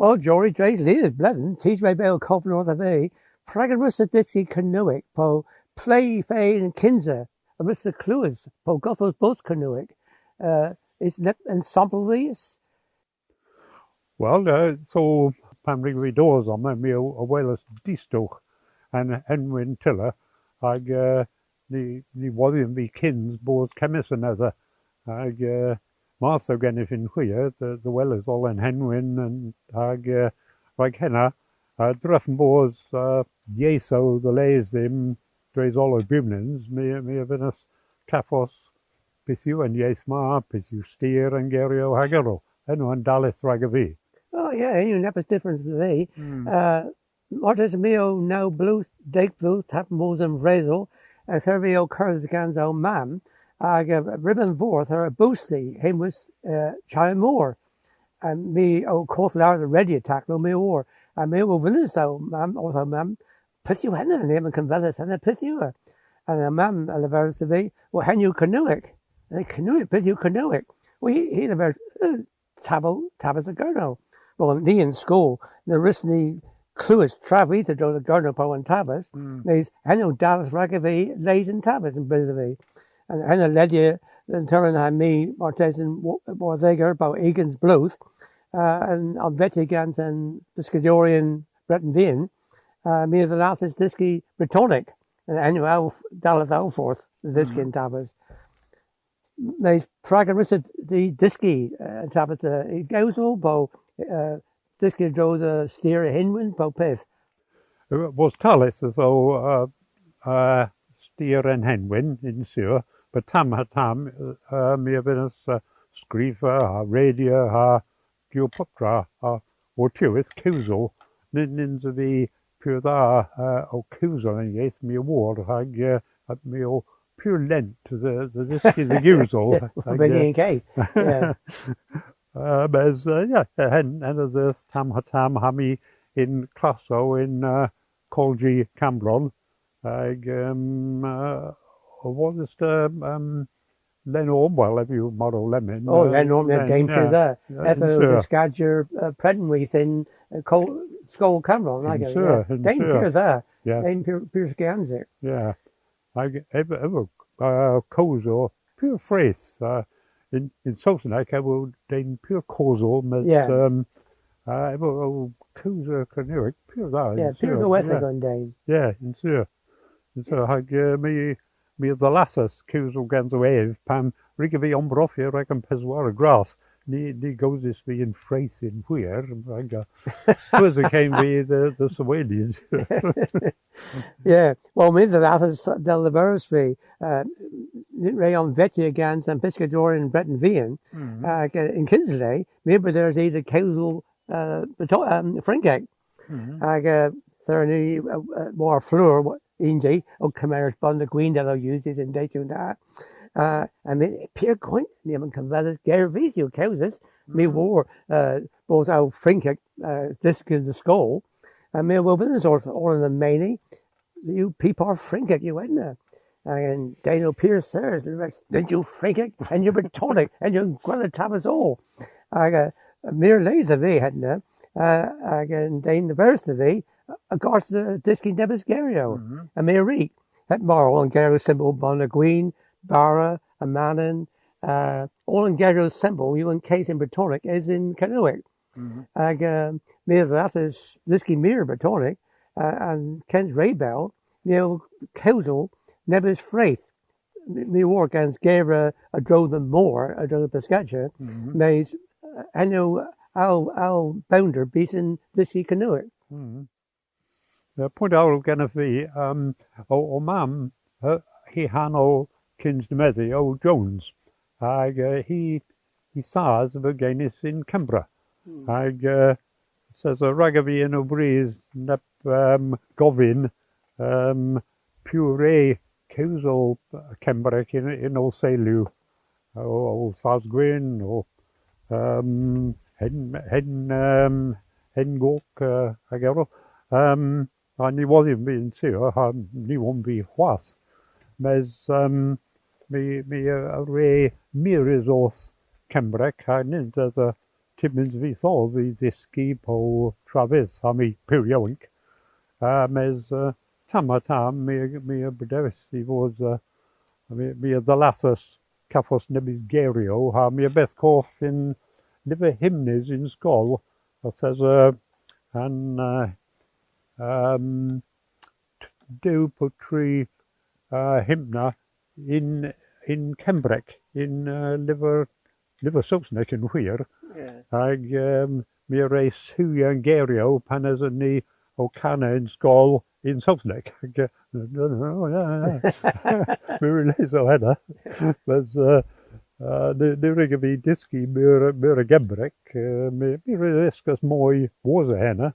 Well, Jory Drake's leaders blevin, teach my bell cough north of A, Fragarissa Dixie Canoic, po Play Fay and Kinza, Arista Cluis, po Gothos both Canoic. Is net and sample these? Well, so Pamrig we doors on me a wireless distoch and Henwin Tiller, ag the William V. Kins both chemists another, ag Master again if in here, the well is all in Henwin and ag like henna, Druffen boars, yeso the lays them, there's all the bimlins, me of us Cafos, Pithu and Yesma, Pithu Steer and Gerio Hagero, and one Dallas Ragavi. Oh, yeah, you know, that's difference to me. Mortis meo now blue, dake blue, tap mosem vrezel, and Servio curls ganzo mam, ribbon vorth or a boosty, him was chai more. And me, course, the ready attack, no me or. And me will villain so, mam, also mam, Pithu henna, and him and convelas and a Pithu. And a mam, a lever to be, well, henu canoic. And canoic, Pithu canoic. Well, he never tabas a gurno. Well, me in school, the Risney Cluis Travi to do the gurno po and tabas, there's henu Dallas Ragavi, lays and tabas in Brisavi. And henu led you, then turn on me, Martes and Warzeger, about Egan's Blues, and on Vetigans and Piscadorian Breton Vien, me the last is Disky Bretonic, and henu Dallas Alforth, the Disky and tabas. There's Fragarissa the Disky tabas, Gausel, bo Disky drove the steer a Hinwin, bo Pith. Was Talis so steer and Henwin in Sur, but Tam me of us Screefer, Radio, Geopopra, or Tuis, Kuzel, Nins of the pure or Kuzel, and yes, me award, at me all pure lent to the Disky the Usual. Beginning case, yeah. As and this Tam Hami in Classo in Colgy Cambron, what is the Len Orwell, have you model lemon? Oh, Len Orwell came through there. Ever Scadger Preddenweath in Skull Cambron, I guess. Dane Pierce there. Dane Pierce Ganzer. Yeah. I ever Kozo, pure phrase. In Sosenak, I will Dane pure Kozo, ever Kozo Canoic, pure that. Yeah, pure go West on Dane. Yeah, in Sir. And so I me the lasses Kozo Ganzo Wave, Pam Rigavi Ombrofia, Reckon Peswara Grass. Ni goes this be in phrase in where, first it came be the Swedish. Yeah, well, me the lasses del Libersby, Rayon Vettia Gans and Piscador and Breton Vian, in Kinsley, maybe there's either Kozel, Frankeg. There any more floor, Inji, Cameras Bond, the Queen that use it in day to that. And then Pierre Coin, Neiman Convelas, Gervisio Causes, me war, both our Frankeg, disc in the skull, and me will villains all in the many. You people are Frankeg, you ain't there. And Daniel Pierce says, did you Frankeg, and you're Bretonic, and you're going to tap us all. I got mere laser they hadn't there. Again, Dane the verse of thee, of course, the Disky Nebus Gario, and mere reek. That moral and Gario symbol, Bonneguin, Barra, Amanan, all in Garo's symbol, you in case in Bretonic, as in Canoic. Me that is Disky Mir Bretonic, and Ken's Raybell, Kozel, Nebus Fraith. Me war against Gara, a drove them more, a drove the Piscatcher, Mays, I know our bounder beating Disky Canoic. Point out again of the mam, he hano kins the meddy, old Jones. He saws of again is in Canberra. Says a ragavi in O'Breeze, nep govin, pure Kozel Canberra in Old Sailu, or South Green, or Hen Gok, Agero. And he wasn't being sure, he won't be was. Mes me a ray me resource Canberra, and there's a Timmins vi så vi diski på Travis har mi periodic. Mes tama tam mi bederis I was mi the lathus Caffos Nebigerio ha mi beth corf in liver hymnes in Skol. That says and do putri hymna in Cembrec in liver Subsneck in Weir. Ag mi rei Suya Gerio pan as ni o Cana in Skol in Subsneck. Mi realize o hynna. Mas ni rig fi disgi mir a Gembrec. Mi realisgas mwy was a hynna.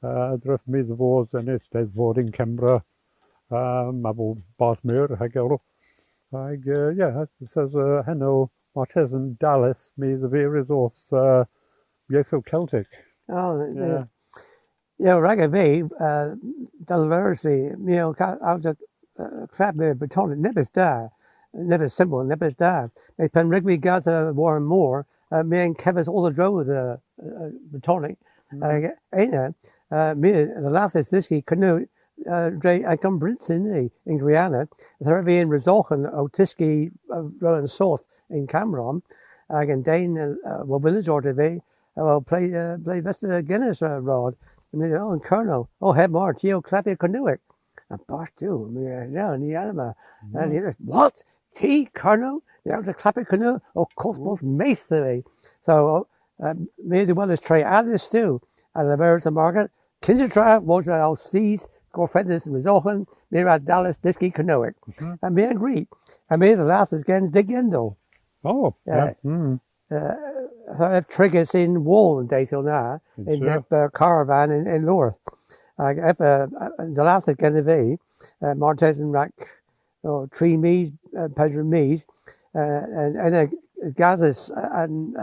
Dref mi the was and it's fod in Cembra. Mabel Bathmere hag ero. Ag yeah, it says heno Martes and Dallas mi the very resource Yeso Celtic. Oh, yeah, ragga vi, Dalversi, mi o out of crab beton, nibbers da, nibbers simple, nibbers da. Me pen rigby gaza war and more, me and Kevis all the dro the betonic. Aina, me the last is this canoe, Dre, I come Brinson in Guyana, there be in Resolchen, Otiski, Rowan South in Cameron, again Dane, well, village or TV, well, play Vesta Guinness rod. I mean, oh, and Colonel, oh, head more, Geo Clappy Canoic. And Bosh too, no, the anima. And he says, what? T, Colonel? The outer Clappy Canoe? Oh, Cosmos Mace, so, me as well as try others too. And the birds of market, Kindertra, was our seas, Gorfetis, Resolven, Mira Dallas, Disky Canoic. And me agree. And me the last is against Dick Endo. Oh, yeah. I have triggers in Wall and day till now, in the caravan in Lourdes. The last is going to be Martes and Rack, or Tree Mees, Pedro Mees, and Gazas and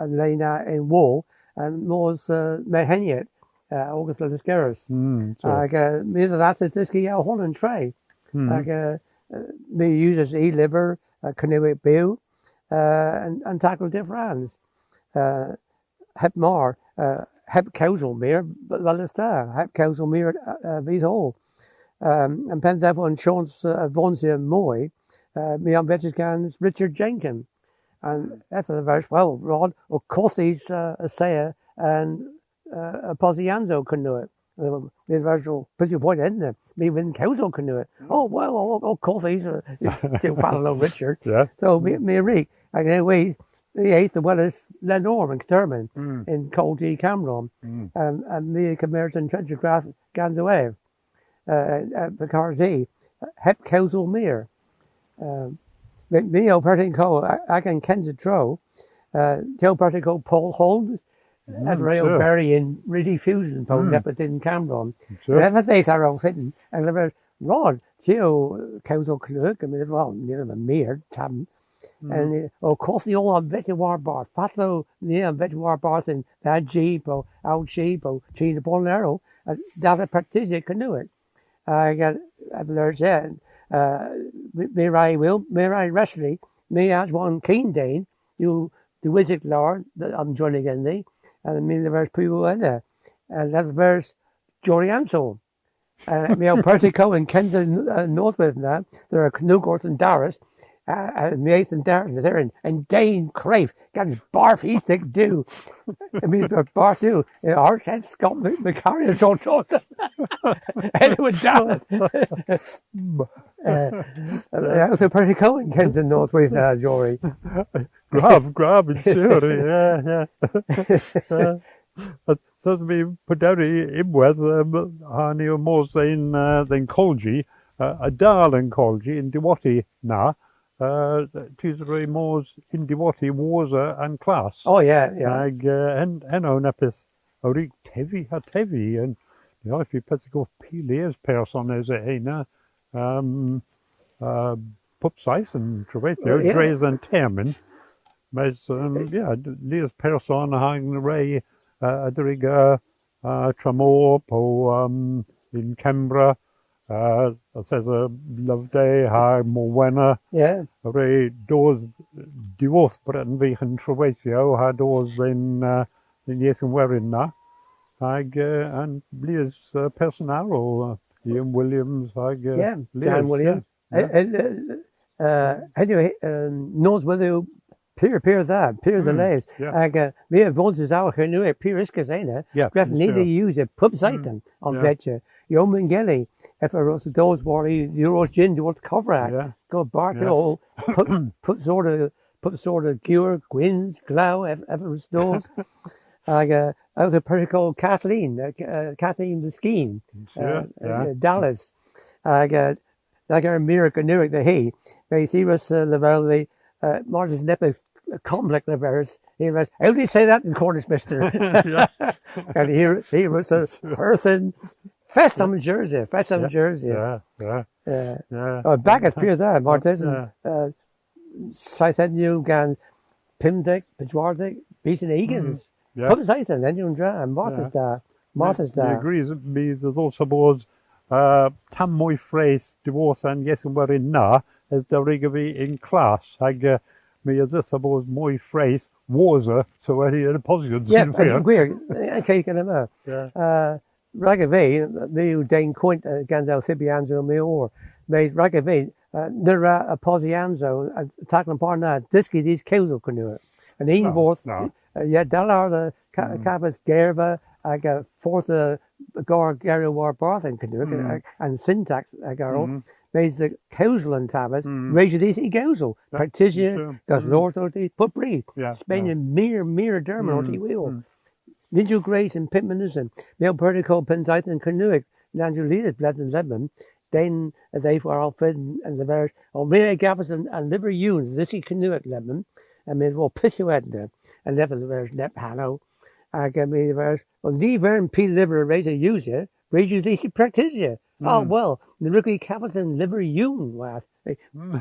Lena in Wall, and Moore's Meheniet, August Ladiscaris. Me the last is this guy Holland Tray. Me uses liver, Canoe Bill, and tackle different. Heb maar, heb Kouselmeer, but wel is daar. Heb Kouselmeer wie hol. En pens even een chance vonzie mooi. Me aan wetjes gaan Richard Jenkins. En even de vers, well, Rod, of course he's a sayer and a Posianzo can do it. The virtual busy point, isn't it? Me when Kousel can do it. Oh, well, of course he's still follow Richard. Yeah. So me read. I can wait. The eighth, well as Lenormand Terman in Cold G Cameron, and me commerce and treasure grass gans away. Because Hep Kousel Mere. Me o Pertico, I can Kenza Tro, Joe Pertico Paul Holmes, Everett Berry in Riddy Fusion, Paul Nepet in Cameron. Never say Sarah Fitton, and never Rod, Geo Kousel Clerk, I mean, well, near the mere Tam. And of course the old vegetable bar, Fatlo near vegetable bars in that Jeep or out Jeep or China Polnero, that's a practitioner can do it. I've learned that. May I recipe, may as one keen Dane, you the wizard lord that I'm joining in thee, and me the verse people in there. And that's verse Jory Ansel. Me old Persico and Kensington Northwest and that, there are Canoegort and Darris. And Nathan Darren there and Dane Crave got his barf he think do. I mean barf do. Our head Scott McCarry is all sorts of and it was down. Also pretty cool in Kensington Northwest Jory. Grab and sure, yeah. Says me Padari Ibweth Hani more than Colgy, a darling Colgy in Diwati na. Tisere Moors in Diwati Warza and class. Oh yeah. And nepis a rig tevi hat heavy and you know if you put go Pileers person as a hena pup size and Trevetio, Dre's and Termin. Mas Leers person hang ray Adriga Tramor po in Canberra. Says a love day, hi Morwenna. Yeah. Ray doors diwrth Breton fi yn trwyweithio had oes yn ieth yn werin na. Ag and blias personal o Ian Williams ag Yeah, Liz, Dan Williams. Anyway, knows whether Peer that, Peer the Lays. Ag we have voices out here new Peer Iskas ain't it? Graf need to use a pub site on Vetcher. Yeoman Gelly, if I was those were Euro gin to cover at. Go bark all put sort of gear, gwins, glow, ever was those. I was a pretty called Kathleen Skeen, Dallas. Like our America Newark the he. They see us the Martin's Neppe complex of ours. He was, how do you say that in Cornish, mister? And he was a person. Festham Jersey. Oh, back at Pier that, Martes and Saitenu Gan Pimdick, Pejwardick, Beaton Egan's. Pub Satan, then you and Martha's da. He agrees with me that also was tam moi phrase divorce and yes and we're in na as the rigavi in class. I me as this was moi phrase was so any of the positives. Yeah, weird. Okay, can I Ragavi, me Dane Quint Ganzo Thibianzo me or made Ragavi there a Posianzo tackling part na Disky these Kelso canoe. And Invorth Dallar the Cabas Gerva I got fourth Gar Gary War Barth and canoe and syntax I got made the Kelsel Tabas raised these Egozel Practitioner goes north of the put breed Spanian mere Derman or the wheel. Ninju Grace and Pitmanism, Male Pertico, Pensite and Canoeic, Nanjulitas, Blood and Lebanon, then they were all fed and the various, or Mary Gavis and Liver Unes, this is Canoeic Lebanon, and made well Pissuet and never the various Nep Hallow. I get me the various, well, the very P liver rate to use it, raise you these practice you. Oh, well, the Ricky Captain Liver Une was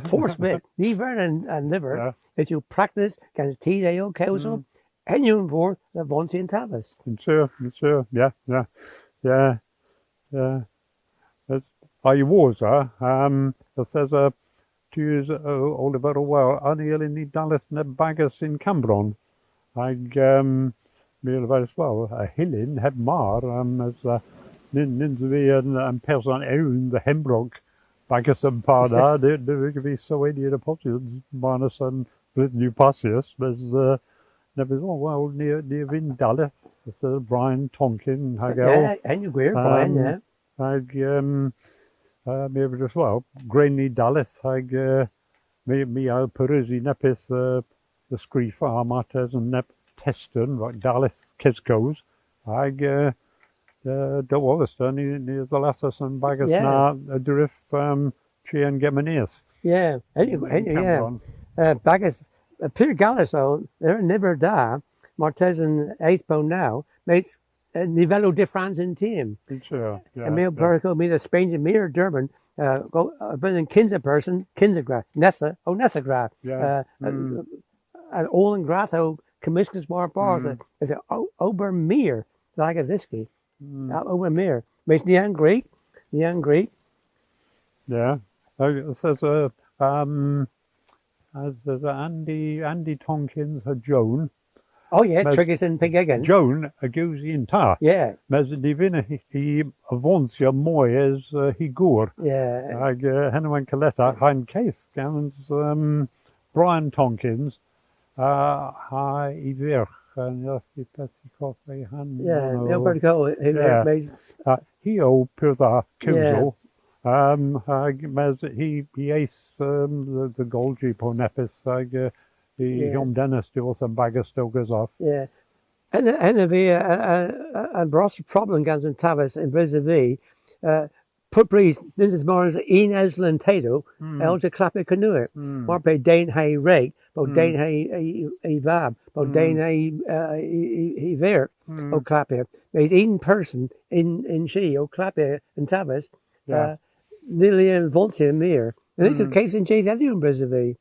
force bit, the and liver, as you practice, can tea, ale, council. And you for the Vontian Tavis. Sure, yeah. I was, it says, to use Oliver well, Aniel in the Dallas Nebagus in Cambron. I, me as well, a Hillin, had Mar, as Ninzvi and Person Eun, the Hembrock, Bagus and Parda, they could be so any of the populations, Manus and New Passius, as never well near Vin Dallas, Brian Tonkin, Hagel. And you queer Brian, maybe as well. Grainy Dallas, me I'll Peruzzi Nepis the Scree Farm Martes and Nep Teston, like Dallas Kiskos. Don't understand near the Lassus and Baggers now Durif Chi and Geminius. Yeah, Baggers Pierre Gallus though, they're never da. Martes and Eighthbow now made Nivelo de France in team. Sure, and Male Perico made a Spain and Mir Durban, go but in Kinza person, Kinzagraph, Nessagraph, and Olin Gratho, Commissioners Bar Bar, is it Obermere, like a Visky, Obermere. Makes Neon Greek. Yeah, it says, as Andy Tonkins, Joan. Oh yeah, Triggers and Pig again. Joan, a goosey in tar. Yeah. Mas divina he avancia moi as he gur. Yeah. Ag Henneman Coletta, Hein Case, Gavins, Brian Tonkins, Hi Iver, and he Patsy Coffee, Han. Yeah, nobody go. He o Pirda Kuzo. Mas he ace the gold jeep on Nepis, the Dennis still some bagger still goes off. Yeah. And Ross problem guns in Tavis in Brisbane, put breeze, this is more as Ines Tato, Elja Clappy Canoe, more pay Dane Hay Rake, but Dane Hay Vab, but Dane Hay Ver, O Clappy. There's in person in she, O Clappy and Tavis, Lillian Voltian Mir. And it's a case in Chase Edu in Brisbane.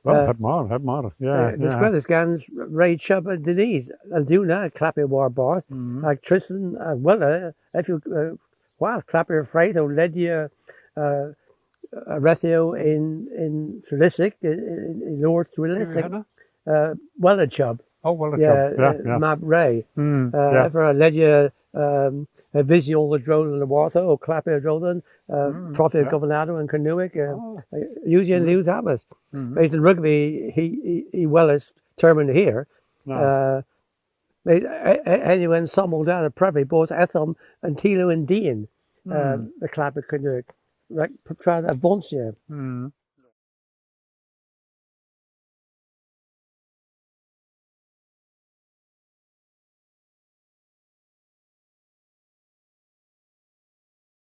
Well, had more, yeah. The Squatters Gans, Ray Chubb and Denise, and do not Clappy War Bar, like Tristan, if you, Clappy Freight, or Lydia, a rescue in Trellissick, in North Trellissick, Weller Chub. Oh, well, Yeah, Map Ray. For a ledger, a visual the drone in the water, or clapper drone, Prophet Governado and Canoic, usually in New Tapas. Based in rugby, he well is termed here. Anyone summoned down at Prevy, both Etham and Tilo and Dean, the clapper Canoic. Like, try to advance you.